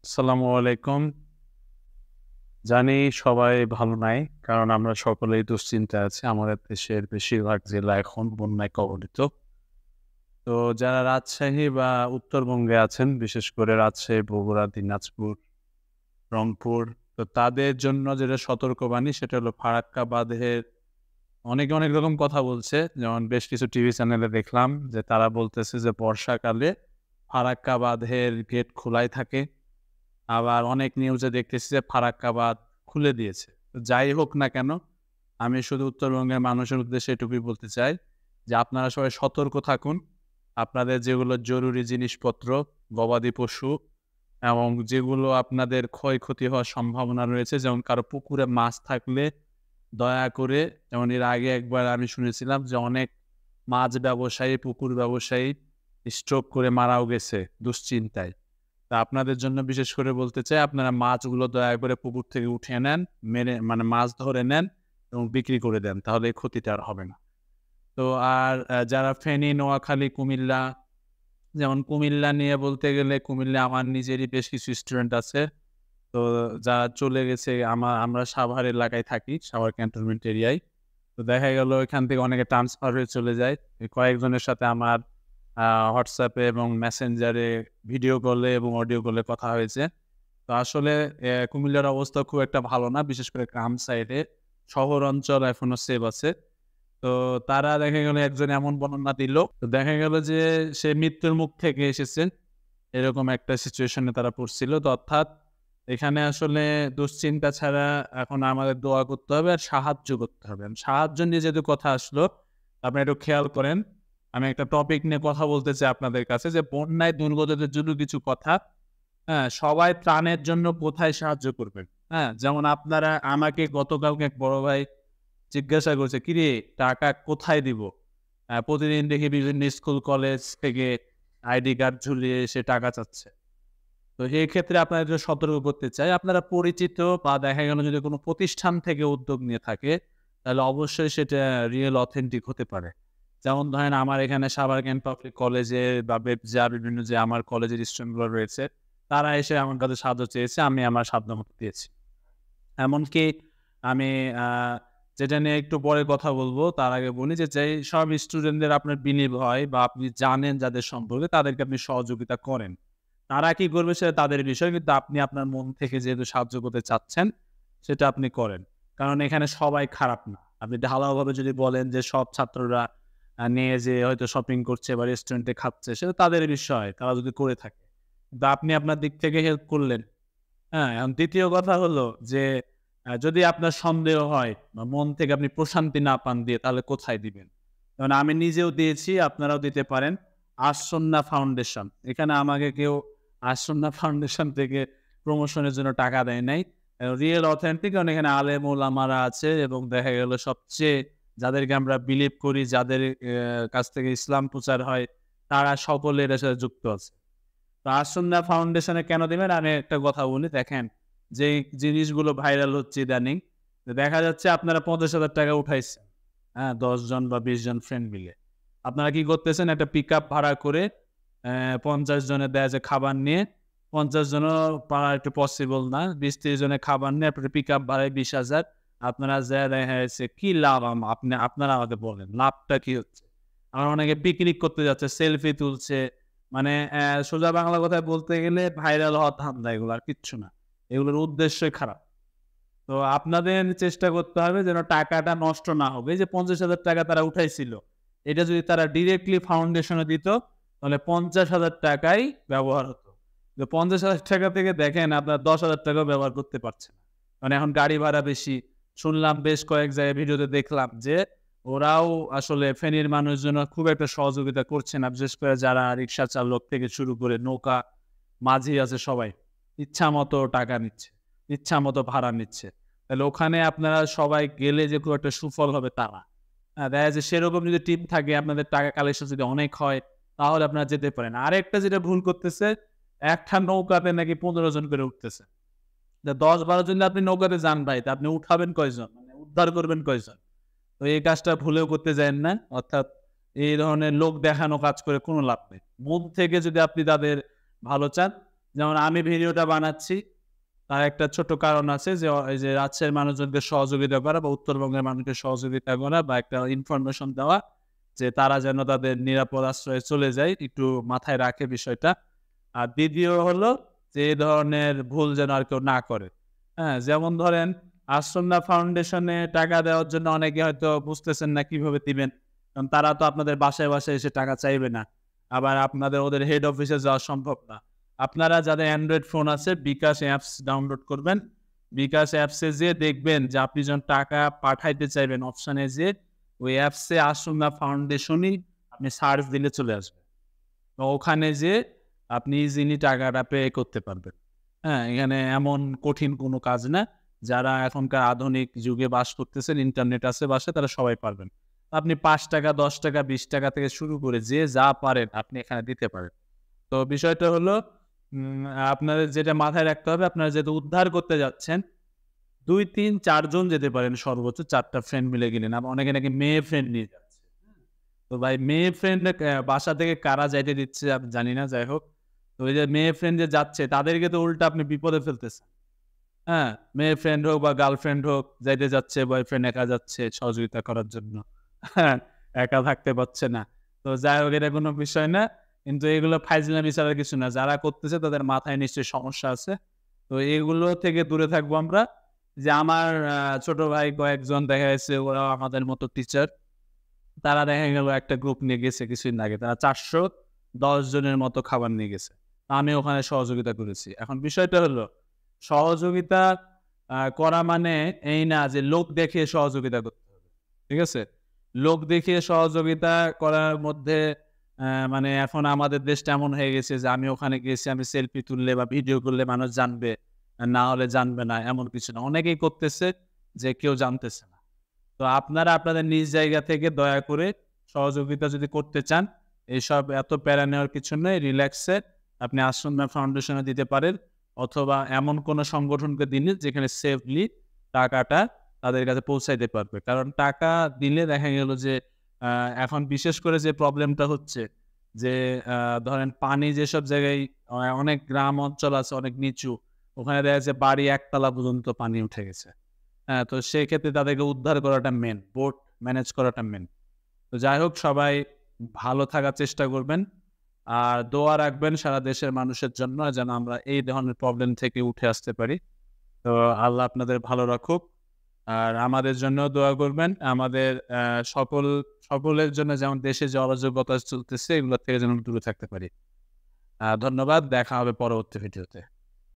আসসালামু আলাইকুম। জানি সবাই ভালো নাই। কারণ আমরা সকলেই দুশ্চিন্তায় আছি। আমাদের দেশের বেশিরভাগ জেলা এখন বন্যায় কবলিত। তো যারা রাজশাহী বা উত্তরবঙ্গে আছেন, বিশেষ করে রাজশাহী, বগুড়া, দিনাজপুর, রংপুর। তো তাদের জন্য যেটা সতর্কবাণী সেটা হলো ফারাক্কা বাঁধের অনেকে অনেক রকম কথা বলছে। যেমন বেশ কিছু টিভি চ্যানেলে দেখলাম যে তারা বলতেছে যে বর্ষাকালে ফারাক্কা বাঁধের গেট খোলাই থাকে। আবার অনেক নিউজে দেখতেছি যে ফারাক্কা বাঁধ খুলে দিয়েছে। তো যাই হোক না কেন, আমি শুধু উত্তরবঙ্গের মানুষের উদ্দেশ্যে এটুকুই বলতে চাই যে আপনারা সবাই সতর্ক থাকুন। আপনাদের যেগুলো জরুরি জিনিসপত্র, গবাদি পশু এবং যেগুলো আপনাদের ক্ষয়ক্ষতি হওয়ার সম্ভাবনা রয়েছে, যেমন কারো পুকুরে মাছ থাকলে দয়া করে, যেমন এর আগে একবার আমি শুনেছিলাম যে অনেক মাছ ব্যবসায়ী, পুকুর ব্যবসায়ী স্ট্রোক করে মারাও গেছে দুশ্চিন্তায়। তা আপনাদের জন্য বিশেষ করে বলতে চাই, আপনারা মাছগুলো দয়া করে পুকুর থেকে উঠিয়ে নেন, মেরে মানে মাছ ধরে নেন এবং বিক্রি করে দেন। তাহলে এই ক্ষতিটা আর হবে না। তো আর যারা ফেনী, নোয়াখালী, কুমিল্লা, যেমন কুমিল্লা নিয়ে বলতে গেলে কুমিল্লায় আমার নিজেরই বেশ কিছু স্টুডেন্ট আছে। তো যারা চলে গেছে আমরা সাভার এলাকায় থাকি, সাভার ক্যান্টনমেন্ট এরিয়ায়। তো দেখা গেল এখান থেকে অনেকে ট্রান্সফার হয়ে চলে যায়। এই কয়েকজনের সাথে আমার WhatsApp এ এবং মেসেঞ্জারে ভিডিও কলে এবং অডিও কলে কথা হয়েছে। তো আসলে কুমিল্লার অবস্থা খুব একটা ভালো না। বিশেষ করে গ্রাম সাইডে। শহর অঞ্চল এখনো সেভ আছে। তো তারা দেখা গেল একজন এমন বর্ণনা দিল। তো দেখা গেল যে সে মৃত্যুর মুখ থেকে এসেছে। এরকম একটা সিচুয়েশনে তারা পড়ছিল। তো অর্থাৎ এখানে আসলে দুশ্চিন্তা ছাড়া এখন আমাদের দোয়া করতে হবে আর সাহায্য করতে হবে। সাহায্য নিয়ে যেহেতু কথা আসলো, আপনি একটু খেয়াল করেন। আমি একটা টপিক নিয়ে কথা বলতে চাই আপনাদের কাছে যে বন্যায় দুর্গতদের জন্য কিছু কথা। হ্যাঁ, সবাই ত্রাণের জন্য কোথায় সাহায্য করবেন? হ্যাঁ, যেমন আপনারা আমাকে গতকালকে এক বড় ভাই জিজ্ঞাসা করছে, "কিরে টাকা কোথায় দিব?" প্রতিদিন দেখি বিভিন্ন স্কুল কলেজ থেকে আইডি কার্ড ঝুলিয়ে সে টাকা চাচ্ছে। তো এই ক্ষেত্রে আপনাদের সতর্ক করতে চাই। আপনারা পরিচিত বা দেখা গেল যদি কোনো প্রতিষ্ঠান থেকে উদ্যোগ নিয়ে থাকে, তাহলে অবশ্যই সেটা রিয়েল অথেন্টিক হতে পারে। যেমন ধরেন আমার এখানে সাভার ক্যান্ট পাবলিক কলেজে বা বেবজা বিভিন্ন যে আমার কলেজের স্টুডেন্টগুলো রয়েছে, তারা এসে আমার কাছে সাহায্য চেয়েছে, আমি আমার সাধ্যমতো দিয়েছি। এমনকি আমি আ যেটা নিয়ে একটু পরে কথা বলব, তার আগে বলি যে যেসব স্টুডেন্টদের আপনার বিলিভ হয় বা আপনি জানেন যাদের সম্পর্কে, তাদেরকে আপনি সহযোগিতা করেন। তারা কি করবে সেটা তাদের বিষয়। কিন্তু আপনি আপনার মন থেকে যেহেতু সাহায্য করতে চাচ্ছেন, সেটা আপনি করেন। কারণ এখানে সবাই খারাপ না। আপনি ঢালাওভাবে যদি বলেন যে সব ছাত্ররা নিয়ে যেয়ে হয়তো শপিং করছে বা রেস্টুরেন্টে খাচ্ছে, সেটা তাদের বিষয়। তারা যদি করে থাকে। কিন্তু আপনি আপনার দিক থেকে হেল্প করলেন। হ্যাঁ? এখন ২য় কথা হলো যে যদি আপনার সন্দেহ হয় বা মন থেকে আপনি প্রশান্তি না পান দিয়ে, তাহলে কোথায় দিবেন? যেমন আমি নিজেও দিয়েছি, আপনারাও দিতে পারেন। আসন্না ফাউন্ডেশন। এখানে আমাকে কেউ আসন্না ফাউন্ডেশন থেকে প্রমোশনের জন্য টাকা দেয় নাই। রিয়েল অথেন্টিক, কারণ এখানে আলেম ওলামারা আছে এবং দেখা গেল সবচেয়ে যাদেরকে আমরা বিলিভ করি, যাদের কাছ থেকে ইসলাম প্রচার হয়, তারা সকলে এটার সাথে যুক্ত আছে। তো আসন্না ফাউন্ডেশনে কেন দিবেন? আমি একটা কথা বলি, দেখেন যেই জিনিসগুলো ভাইরাল হচ্ছে ইদানিং, দেখা যাচ্ছে আপনারা ৳৫০,০০০ উঠাইছেন। হ্যাঁ? ১০ জন বা ২০ জন ফ্রেন্ড মিলে। আপনারা কি করতেছেন? একটা পিকআপ ভাড়া করে ৫০ জনের দেখা যায় খাবার নিয়ে, ৫০ জনও পাওয়া একটু পসিবল না। ২০-৩০ জনের খাবার নিয়ে আপনার পিকআপ ভাড়ায় ২০,০০০। আপনারা যেয়ে দেখা যাচ্ছে কি লাভ আপনারা আমাকে বলেন। লাভটা কি হচ্ছে? আবার অনেকে পিকনিক করতে যাচ্ছে, সেলফি তুলছে। মানে সোজা বাংলা কথায় বলতে গেলে ভাইরাল হওয়ার ধান্দা এগুলো, আর কিচ্ছু না। এগুলোর উদ্দেশ্যই খারাপ। তো আপনাদের চেষ্টা করতে হবে যেন টাকাটা নষ্ট না হবে। এই যে ৳৫০,০০০ তারা উঠাইছিল, এটা যদি তারা ডিরেক্টলি ফাউন্ডেশনে দিত, তাহলে ৳৫০,০০০ ই ব্যবহার হতো। তো ৳৫০,০০০ থেকে দেখেন আপনার ৳১০,০০০ ও ব্যবহার করতে পারছে না। মানে এখন গাড়ি ভাড়া বেশি। শুনলাম বেশ কয়েক জায়গায় ভিডিওতে দেখলাম যে ওরাও আসলে ফেনীর মানুষজন খুব একটা সহযোগিতা করছে না। বিশেষ করে যারা রিক্সা চালক থেকে শুরু করে নৌকা মাঝি আছে সবাই। ইচ্ছামতো টাকা নিচ্ছে। ইচ্ছামতো ভাড়া নিচ্ছে। তাহলে ওখানে আপনারা সবাই গেলে যে খুব একটা সুফল হবে তা না। দেখা যাচ্ছে সেরকম যদি টিম থাকে, আপনাদের টাকা কালেকশন যদি অনেক হয়, তাহলে আপনারা যেতে পারেন। আরেকটা যেটা ভুল করতেছে, একটা নৌকাতে নাকি ১৫ জন করে উঠতেছে। ১০-১২ জন আপনি নৌকাতে যান ভাই, তা আপনি উঠাবেন কয়জন? মানে উদ্ধার করবেন কয়জন? তো এই কাজটা ভুলেও করতে যায়েন না। অর্থাৎ এই ধরনের লোক দেখানো কাজ করে কোনো লাভ নেই। মন থেকে যদি আপনি তাদের ভালো চান, যেমন আমি ভিডিওটা বানাচ্ছি, তার একটা ছোট কারণ আছে যে এই যে রাজশাহীর মানুষজনকে সহযোগিতা করা বা উত্তরবঙ্গের মানুষকে সহযোগিতা করা বা একটা ইনফরমেশন দেওয়া যে তারা যেন তাদের নিরাপদ আশ্রয়ে চলে যায়, একটু মাথায় রাখে বিষয়টা। আর দ্বিতীয় হলো যে এই ধরনের ভুল যেন আর কেউ না করে। হ্যাঁ? যেমন ধরেন আসন্না ফাউন্ডেশনে টাকা দেওয়ার জন্য অনেকে হয়তো বুঝতেছেন না কিভাবে দিবেন। কারণ তারা তো আপনাদের বাসায়, বাসায় এসে টাকা চাইবে না। আবার আপনাদের ওদের হেড অফিসে যাওয়া সম্ভব না। আপনারা যাদের অ্যান্ড্রয়েড ফোন আছে বিকাশ অ্যাপস ডাউনলোড করবেন। বিকাশ অ্যাপসে যেয়ে দেখবেন যে আপনি যখন টাকা পাঠাইতে চাইবেন অপশনে যেয়ে ওই অ্যাপসে আসন্না ফাউন্ডেশনই আপনি সার্চ দিলে চলে আসবে। তো ওখানে যেয়ে আপনি ইজিলি টাকাটা পে করতে পারবেন। হ্যাঁ? এখানে এমন কঠিন কোনো কাজ না। যারা এখনকার আধুনিক যুগে বাস করতেছেন, ইন্টারনেট আছে বাসায় তারা সবাই পারবেন। আপনি ৳৫, ৳১০, ৳২০ থেকে শুরু করে যে যা পারেন আপনি এখানে দিতে পারেন। তো বিষয়টা হলো আপনাদের যেটা মাথায় রাখতে হবে, আপনারা যেহেতু উদ্ধার করতে যাচ্ছেন, ২, ৩, ৪ জন যেতে পারেন সর্বোচ্চ ৪ টা ফ্রেন্ড মিলে গেলেন। আবার অনেকে নাকি মেয়ে ফ্রেন্ড নিয়ে যাচ্ছে। তো ভাই মেয়ে ফ্রেন্ড বাসা থেকে কারা যাইতে দিচ্ছে আমি জানি না, যাই হোক। তো ওই যে মেয়ে ফ্রেন্ড যে যাচ্ছে তাদেরকে তো উল্টা আপনি বিপদে ফেলতেছেন। হ্যাঁ? মেয়ে ফ্রেন্ড হোক বা গার্লফ্রেন্ড হোক যাইতে যাচ্ছে, বয়ফ্রেন্ড একা যাচ্ছে সহযোগিতা করার জন্য। হ্যাঁ? একা থাকতে পারছে না। তো যাই হোক এটা কোনো বিষয় না। কিন্তু এগুলো ফাইজলামি ছাড়া কিছু না। যারা করতেছে তাদের মাথায় নিশ্চয়ই সমস্যা আছে। তো এগুলো থেকে দূরে থাকবো আমরা। যে আমার ছোট ভাই কয়েকজন দেখা যাচ্ছে ওরাও আমাদের মতো টিচার। তারা দেখা গেল একটা গ্রুপ নিয়ে গেছে কিছুদিন আগে। তারা ৪১০ জনের মতো খাবার নিয়ে গেছে। আমি ওখানে সহযোগিতা করেছি। এখন বিষয়টা হলো সহযোগিতা করা মানে এই না যে লোক দেখিয়ে সহযোগিতা করতে হবে। ঠিক আছে? লোক দেখিয়ে সহযোগিতা করার মধ্যে মানে এখন আমাদের দেশটা এমন হয়ে গেছে যে আমি ওখানে গেছি, আমি সেলফি তুললে বা ভিডিও করলে মানুষ জানবে। না হলে জানবে না এমন কিছু না। অনেকেই করতেছে যে কেউ জানতেছে না। তো আপনারা আপনাদের নিজ জায়গা থেকে দয়া করে সহযোগিতা যদি করতে চান, এসব এত প্যারা নেওয়ার কিছু নেই। রিল্যাক্সে আপনি আসন্না ফাউন্ডেশনে দিতে পারেন অথবা এমন কোনো সংগঠনকে দিন যেখানে সেফলি টাকাটা তাদের কাছে পৌঁছাইতে পারবে। কারণ টাকা দিলে দেখা গেল যে আ এখন বিশেষ করে যে প্রবলেমটা হচ্ছে যে ধরেন পানি যেসব জায়গায় অনেক গ্রাম অঞ্চল আছে অনেক নিচু, ওখানে দেখা যাচ্ছে বাড়ি ১ তলা পর্যন্ত পানি উঠে গেছে। হ্যাঁ, তো সেক্ষেত্রে তাদেরকে উদ্ধার করাটা মেইন। বোট ম্যানেজ করাটা মেইন। তো যাই হোক সবাই ভালো থাকার চেষ্টা করবেন। আর দোয়া রাখবেন সারা দেশের মানুষের জন্য যেন আমরা এই ধরনের প্রবলেম থেকে উঠে আসতে পারি। তো আল্লাহ আপনাদের ভালো রাখুক। আর আমাদের জন্যও দোয়া করবেন। আমাদের সকলের জন্য যেমন দেশে যে অরাজকতা চলতেছে এগুলো থেকে যেন দূরে থাকতে পারি। ধন্যবাদ। দেখা হবে পরবর্তী ভিডিওতে।